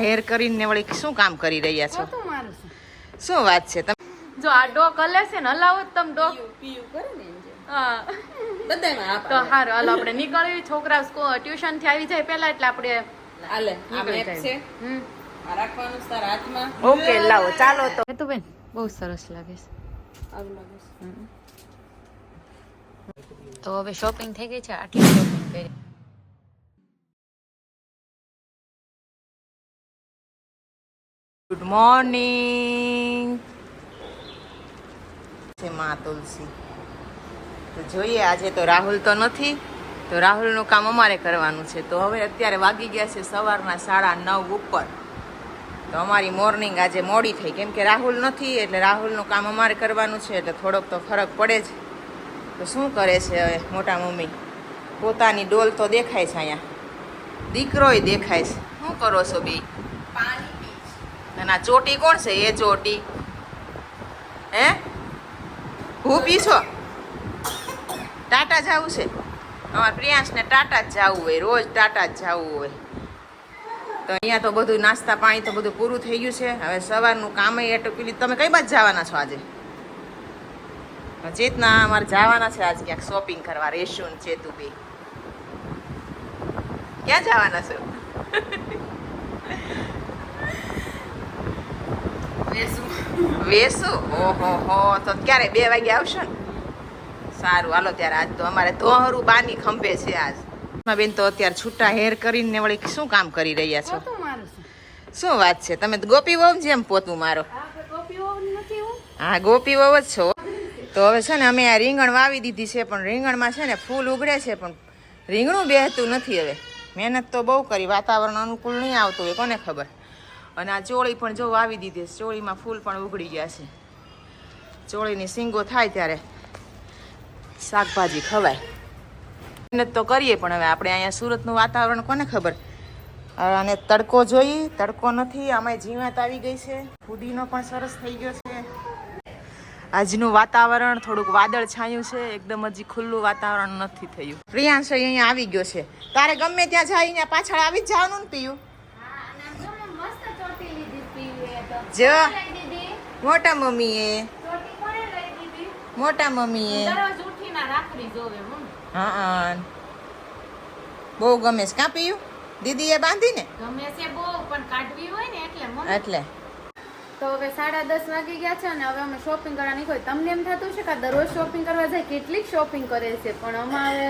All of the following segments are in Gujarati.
હેર કરીને વળી શું કામ કરી રહ્યા છો? શું વાત છે? તમે જો આ ડોક હલે છે ને, હલાવો તમે ડોક પીયું કરે ને હા બધામાં આપા તો હારું હાલો આપણે નીકળવી. છોકરા ટ્યુશન થી આવી જાય પેલા એટલે આપણે હાલે આ મેપ છે હમ આ રાખવાનું છે તારા હાથમાં. ઓકે લાવો ચાલો તો. તો બેન બહુ સરસ લાગે છે. આવું લાગે છે. તો હવે શોપિંગ થઈ ગઈ છે. આટલી શોપિંગ કરી. Good morning. માં તુલસી તો જોઈએ આજે તો રાહુલ તો નથી, તો રાહુલનું કામ અમારે કરવાનું છે. તો હવે અત્યારે વાગી ગયા છે સવારના 9:30 ઉપર. તો અમારી મોર્નિંગ આજે મોડી થઈ, કેમ કે રાહુલ નથી એટલે રાહુલનું કામ અમારે કરવાનું છે, એટલે થોડોક તો ફરક પડે જ. તો શું કરે છે હવે મોટા મમ્મી? પોતાની ડોલ તો દેખાય છે અહીંયા, દીકરોય દેખાય છે. શું કરો છો બી? પાણી પી. અને આ ચોટી કોણ છે? એ ચોટી હે હું પીશો? ટાટા જવું છે અમારે પ્રિયાંશને? ટાટા જ જવું હોય, રોજ ટાટા જ જવું હોય. તો અહીંયા તો બધું નાસ્તા પાણી તો બધું પૂરું થઈ ગયું છે. હવે સવારનું કામ એટલું પેલી. તમે કઈ બાજુ જવાના છો આજે? ચેતના અમારે જવાના છે આજે ક્યાંક શોપિંગ કરવા. રેશુ ને ચેતુ બે ક્યાં જવાના છો? વેસુ? ઓહો હો, તો ક્યારે 2 વાગે આવશો ને? સારું હાલો ત્યારે. આજ તો અમારે ધોહરું બાની ખંભે છે આજ. બેન તો અત્યારે છૂટા હેર કરીને વળી શું કામ કરી રહ્યા છો? શું વાત છે? તમે તો ગોપી વહુ જેમ પોતું મારો. હા ગોપી વહુ જ છો. તો હવે છે ને અમે આ રીંગણ વાવી દીધી છે, પણ રીંગણમાં છે ને ફૂલ ઉગડે છે, પણ રીંગણું બેહતું નથી. હવે મહેનત તો બહુ કરી, વાતાવરણ અનુકૂળ નહીં આવતું હોય, કોને ખબર. અને આ ચોળી પણ જો વાવી દીધી છે, ચોળીમાં ફૂલ પણ ઉગડી ગયા છે. ચોળીની શીંગો થાય ત્યારે શાકભાજી ખવાય. મહેનત તો કરીએ, પણ હવે આપણે અહીંયા સુરતનું વાતાવરણ કોને ખબર. અને તડકો જોઈ, તડકો નથી. આમાં જીવાત આવી ગઈ છે. ફુદીનો પણ સરસ થઈ ગયો છે. આજનું વાતાવરણ થોડુંક વાદળ છાયું છે, એકદમ હજી ખુલ્લું વાતાવરણ નથી થયું. પ્રિયાંશ અહીંયા આવી ગયો છે. તારે ગમે ત્યાં જઈને પાછળ આવી જ જવાનું ને પીયું? જો મોટા મમ્મીએ, મોટા મમ્મીએ હા બહુ ગમે છે. કાં પીયું? દીદીએ બાંધી ને ગમે છે બહુ, પણ કાઢવી હોય ને એટલે. તો હવે 10:30 વાગી ગયા છે અને હવે અમે શોપિંગ કરવા નીકળી. તમને એમ થતું છે કે દરરોજ શોપિંગ કરવા જાય, કેટલીક શોપિંગ કરે છે, પણ અમારે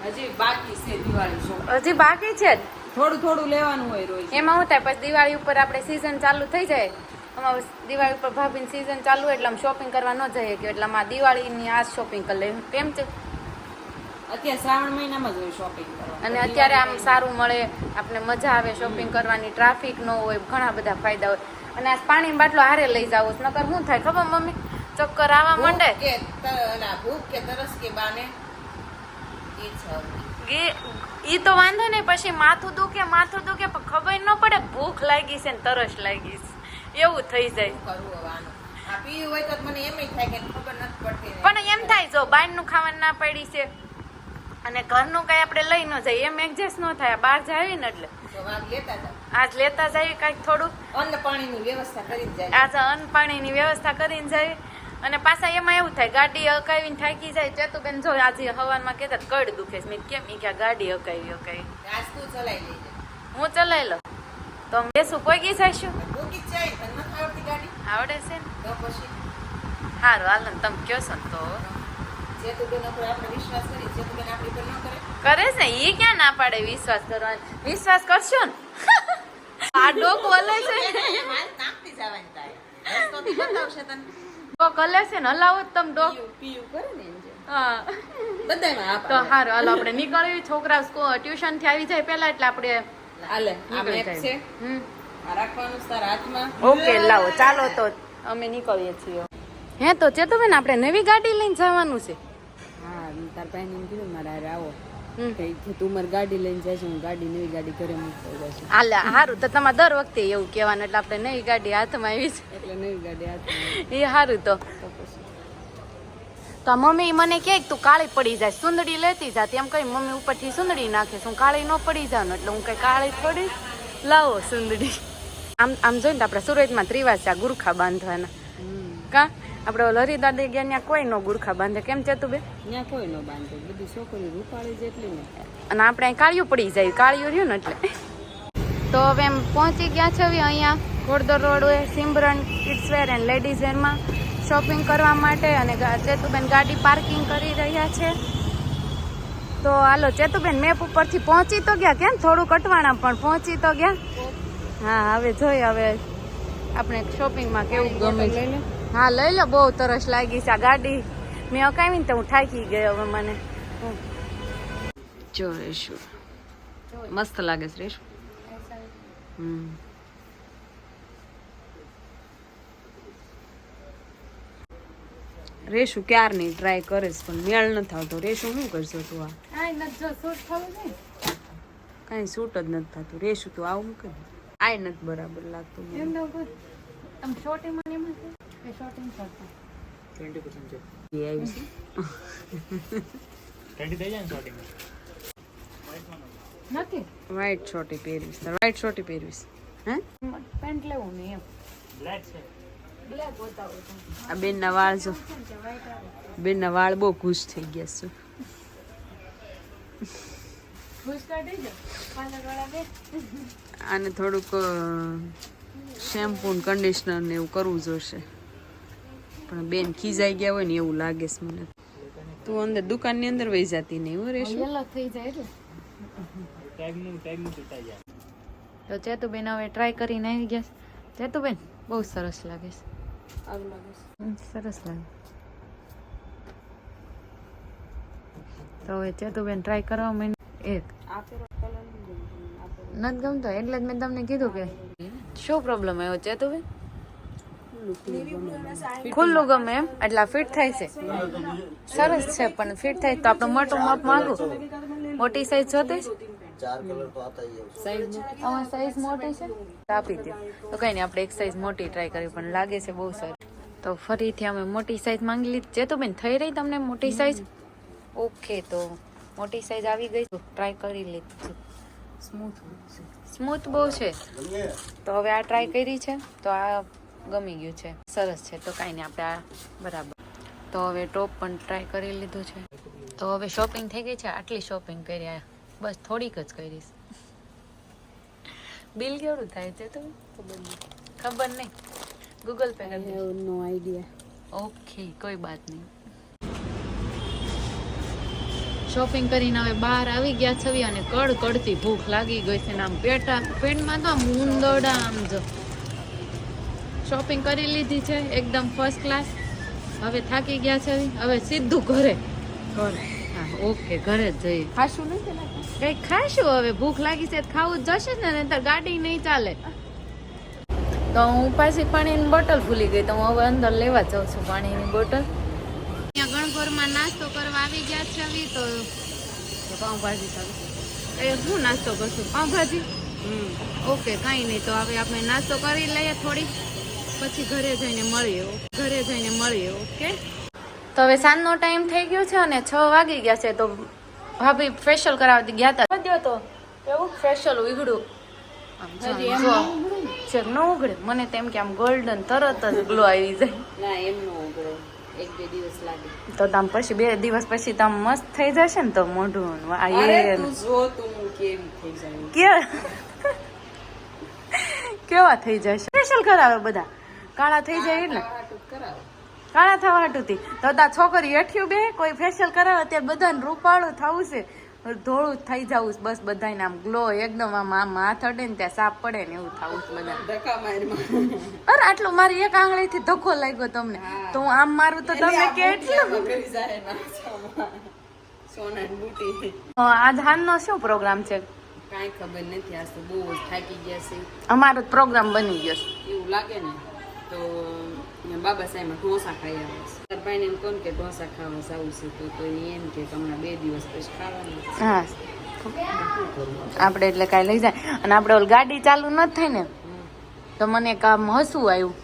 હજી બાકી છે દિવાળી શોપિંગ. હજી બાકી છે. થોડું થોડું લેવાનું હોય રોજ. એમાં શું થાય, પછી દિવાળી ઉપર આપણે સીઝન ચાલુ થઈ જાય. અમારે દિવાળી ઉપર ભાભીની સીઝન ચાલુ હોય એટલે અમે શોપિંગ કરવા ન જઈએ કે એટલે અમારે દિવાળીની આ શોપિંગ કરી લઈએ. કેમ છે અત્યારે શ્રાવણ મહિનામાં જ હોય શોપિંગ કરવા, અને અત્યારે આમ સારું મળે, આપણે મજા આવે શોપિંગ કરવાની, ટ્રાફિક ન હોય, ઘણા બધા ફાયદા હોય. અને આ પાણીની બાટલો હારે લઈ જાવ, નકર શું થાય ખબર મમ્મી? ચક્કર આવવા માંડે. ભૂખ કે તરસ કે બાને ઈ તો વાંધો નહીં, પછી માથું દુખે પણ ખબર ન પડે ભૂખ લાગી છે ને તરસ લાગી છે, એવું થઈ જાય. પણ એમ થાય જો બહારનું ખાવાનું ના પડી છે અને ઘરનું કઈ આપણે લઈ ન જાય, એમ એડજસ્ટ ન થાય. બહાર જાય ને એટલે આજ લેતા જાય કઈક થોડુંક અન્ન પાણીની વ્યવસ્થા કરી જાય. આજે અન્ન પાણીની વ્યવસ્થા કરીને જાય. અને પાછા એમાં એવું થાય ગાડી હકાવીને થાકી જાય. ચેતુબેન જો આજે હવારમાં કહેતા કડ દુખે છે. મેં કેમ? ઈ કે ગાડી હકાવી આજ તું ચલાવી લેજે. હું ચલાવી લઉં તો બેસું પોગી જઈશું. ભૂખી જ જાય, તને નથી આવડતી ગાડી? આવડે છે ને તો પછી સારું હાલ ને તમે કહો છો ને તો જેતુબેન ઉપર આપણે વિશ્વાસ કરી, જેતુબેન આપણી પર ન કરે. કરે છે. ઈ ક્યાં ના પાડે વિશ્વાસ કરવાનો? વિશ્વાસ કરશો ને. આ ડોક વલે છે, માલ નાખતી જવાની તારે. રસ્તોથી બતાવશે તને. ડોક હલે છે ને, હલાવો તમે ડોક. પીયું કરે ને એમ છે. હા બધામાં આપા. તો સારું હાલો આપણે નીકળવી. છોકરા ટ્યુશન થી આવી જાય પેલા એટલે આપણે હાલે આ મેપ છે હમ આ રાખવાનું છે તારા હાથમાં. ઓકે લાવો ચાલો તો. અમે નીકળીએ છીએ. હે તો ચેતુબેન આપણે નવી ગાડી લઈને જવાનું છે. હા તાર ભાઈને એમ કીધું મારે હારે આવો. હમ. કે તું મારી ગાડી લઈને જઈશ, હું ગાડી નવી ગાડી ઘરે મૂકતો જઈશ. હાલે સારું તો તમારે દર વખતે એવું કહેવાનું એટલે આપણે નવી ગાડી હાથમાં આવી છે એટલે નવી ગાડી હાથમાં એ સારું. તો તો મમ્મી મને કહે તું કાળી પડી જાય, સુંદડી લેતી જા. એમ કઈ મમ્મી ઉપરથી સુંદડી નાખે, હું કાળી ન પડી જાઉં એટલે હું કઈ કાળી થોડી. લાવો સુંદરી. આમ જોઈને આપણે સુરતમાં ત્રિવાસ છે ગુરખા બાંધવાના કા આપણે લરીદાદી ગયા ત્યાં કોઈ નો ગુરખા બાંધે. કેમ છે તું બે? ત્યાં કોઈ ન બાંધે, બધી છોકરી રૂપાળી જેટલી ને. અને આપણે અહીં કાળિયું પડી જાય, કાળિયું રહ્યું ને એટલે. તો હવે એમ પહોંચી ગયા છે હવે અહીંયા ઘોડદોર road Simran kids wear and ladies વેરમાં શોપિંગ કરવા માટે. અને ચેતુબેન ગાડી પાર્કિંગ કરી રહ્યા છે. તો હાલો ચેતુબેન મેપ ઉપરથી પહોંચી તો ગયા, કેમ થોડું કટવાણા પણ પહોંચી તો ગયા. હા હવે જોઈએ હવે આપણે શોપિંગમાં કેવું ગમે છે. હા લઈ લો, બહુ તરસ લાગી છે. આ ગાડી મેં અકાવીને તો હું થાકી ગયો હવે મને. જો રેશુ મસ્ત લાગે છે રેશુ. રેશુ ક્યારની ટ્રાય કરે છે પણ મેળ નથી આવતો. રેશુ શું કરશો તું? આ કાંઈ સૂટ જ નથી થતું. રેશુ તું આવું કે આ નથી બરાબર લાગતું. વ્હાઈટ શોર્ટી પહેરવીશ, વ્હાઈટ શોર્ટી પહેરવીશ. હે પેન્ટ લેવું ને એમ. આ બેનના વાળ જો, બેનના વાળ બહુ ખુશ થઈ ગયા છે. આને થોડુંક શેમ્પૂ ને કન્ડિશનર ને એવું કરવું જોશે. પણ બેન ખીજાઈ ગયા હોય ને એવું લાગે છે મને. તું અંદર દુકાનની અંદર વહી જતી નહીં હો રેશુ. થઈ જાય એટલે તો ચેતુબેન હવે ટ્રાય કરીને આવી ગયા. ચેતુબેન બહુ સરસ લાગે છે. સરસ લાગે. તો હવે ચેતુબેન ટ્રાય કરવા મને એક નથી ગમતો એટલે જ મેં તમને કીધું કે શું પ્રોબ્લેમ આવ્યો ચેતુબેન? ખુલ્લું ગમે એમ એટલે ફિટ થાય છે. સરસ છે પણ ફિટ થાય તો આપણે મોટું માપ માંગુ. મોટી સાઈઝ જોતી છે? સાઈઝ મોટી છે આપી દો તો કઈ નહીં, આપણે એક સાઈઝ મોટી ટ્રાય કરી પણ લાગે છે બહુ સારી. તો ફરીથી અમે મોટી સાઈઝ માંગી લીધી. ચેતુબેન થઈ રહી તમને મોટી સાઈઝ? ઓકે તો મોટી સાઈઝ આવી ગઈ, ટ્રાય કરી લીધી. સ્મૂથ બહુ છે. તો હવે આ ટ્રાય કરી છે તો આ ગમી ગયું છે, સરસ છે. તો કાંઈ નહીં આપણે આ બરાબર. તો હવે ટોપ પણ ટ્રાય કરી લીધું છે. તો હવે શોપિંગ થઈ ગઈ છે. આટલી શોપિંગ કરી બસ થોડીક જ કરીશ. બિલ કેવડું થાય છે તો ખબર નહીં, ગૂગલ પે કરી દે. નો આઈડિયા. ઓકે કોઈ બાત નહીં. શોપિંગ કરીને હવે બહાર આવી ગયા છવી અને કડકડતી ભૂખ લાગી ગઈ છે ને આમ પેટમાં તો આમ ઊંદરડા આમ જો. શોપિંગ કરી લીધી છે એકદમ ફર્સ્ટ ક્લાસ. હવે થાકી ગયા છે હવે સીધું ઘરે. હા ઓકે ઘરે જ જઈએ. ખાશું નથી કઈ ખાશું હવે ભૂખ લાગી છે ખાવું જ જશે ને, નહીતર ગાડી નહીં ચાલે. તો હું પાછી પાણીની બોટલ ભૂલી ગઈ તો હું હવે અંદર લેવા જાઉં છું પાણીની બોટલ. અહીંયા ગણગોરમાં નાસ્તો કરવા આવી ગયા છે હવે તો પાઉંભાજી ખાવી. એ શું નાસ્તો કરશું? પાઉંભાજી. ઓકે કાંઈ નહીં તો હવે આપણે નાસ્તો કરી લઈએ થોડી પછી ઘરે જઈને મળીએ. ઓકે તો હવે સાંજનો ટાઈમ થઈ ગયો છે અને 6 વાગી ગયા છે. તો ભાભી ફેશિયલ કરાવતી ગયા હતા તો એવું ફેશિયલ ઉઘડું છે ન ઉઘડે. મને તેમ કે આમ ગોલ્ડન તરત જ ગ્લો આવી જાય. ના એમ નો ઉગડે, 1-2 દિવસ લાગે. તો તમ પછી 2 દિવસ પછી તમ મસ્ત થઈ જશે ને તો મોઢું તું જો તું કેવી થઈ જાય. કેવા થઈ જશે? ફેશિયલ કરાવે બધા કાળા થઈ જાય એટલે કાળા થવા હાટુથી. તો તા છોકરી હેઠિયું બે કોઈ ફેશિયલ કરાવે ત્યારે બધાને રૂપાળું થવું છે, ધોળું થઈ જવું છે બસ. બધાને આમ ગ્લો એકદમ આમ હાથ અડે ને ત્યાં સાપ પડે ને એવું થવું છે બધા. અરે આટલું મારી એક આંગળીથી ધક્કો લાગ્યો તમને તો હું આમ મારું તો તમને કેટલું. આજ હાનનો શું પ્રોગ્રામ છે? કાંઈ ખબર નથી. આજ તો બહુ થાકી ગયા છે. અમારો પ્રોગ્રામ બની ગયો છે એવું લાગે ને તો બાબા સાહેબ ઢોસા ખાઈ આવે છે. ભાઈને એમ કોણ કે ઢોસા ખાવા જવું છે તો એમ કે હમણાં 2 દિવસ પછી ખાવાનું. હા આપણે એટલે કાંઈ લઈ જાય. અને આપણે ઓલી ગાડી ચાલુ ન થાય ને તો મને કામ હસવું આવ્યું.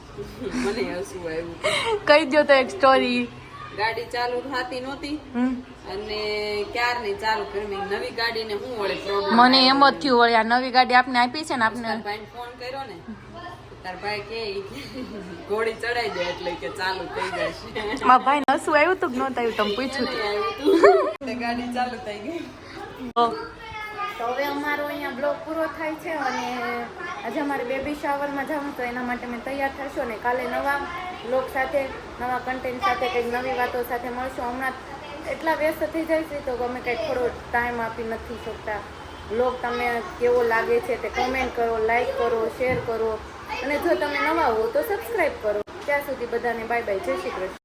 મને હસવું આવ્યું. કહી દો તો એક સ્ટોરી. ગાડી ચાલુ થતી નહોતી અને ક્યારની ચાલુ કરી નવી ગાડીને હું વળે પ્રોબ્લેમ મને એમ જ થયું વળી આ નવી ગાડી આપને આપી છે ને આપને ભાઈને ફોન કર્યો ને તાર ભાઈ કે ઘોડી ચડાઈ દે એટલે કે ચાલુ થઈ જશે મારા ભાઈ નસું આવ્યું તું કે નહોતું આવ્યું તમે પૂછ્યું તું ગાડી ચાલુ થઈ ગઈ તો હવે અમારો અહીંયા બ્લોગ પૂરો થાય છે અને આજે અમારે બેબી શાવરમાં જવું તો એના માટે મેં તૈયાર થશો ને કાલે નવા બ્લોગ સાથે નવા કન્ટેન્ટ સાથે કંઈક નવી વાતો સાથે મળશું. હમણાં એટલા વ્યસ્ત થઈ જાય છે તો અમે કંઈક થોડો ટાઈમ આપી નથી શકતા. બ્લોગ તમને કેવો લાગે છે તે કમેન્ટ કરો, લાઈક કરો, શેર કરો અને જો તમે નવા હો તો સબસ્ક્રાઈબ કરો. ત્યાં સુધી બધાને બાય બાય, જય શ્રી કૃષ્ણ.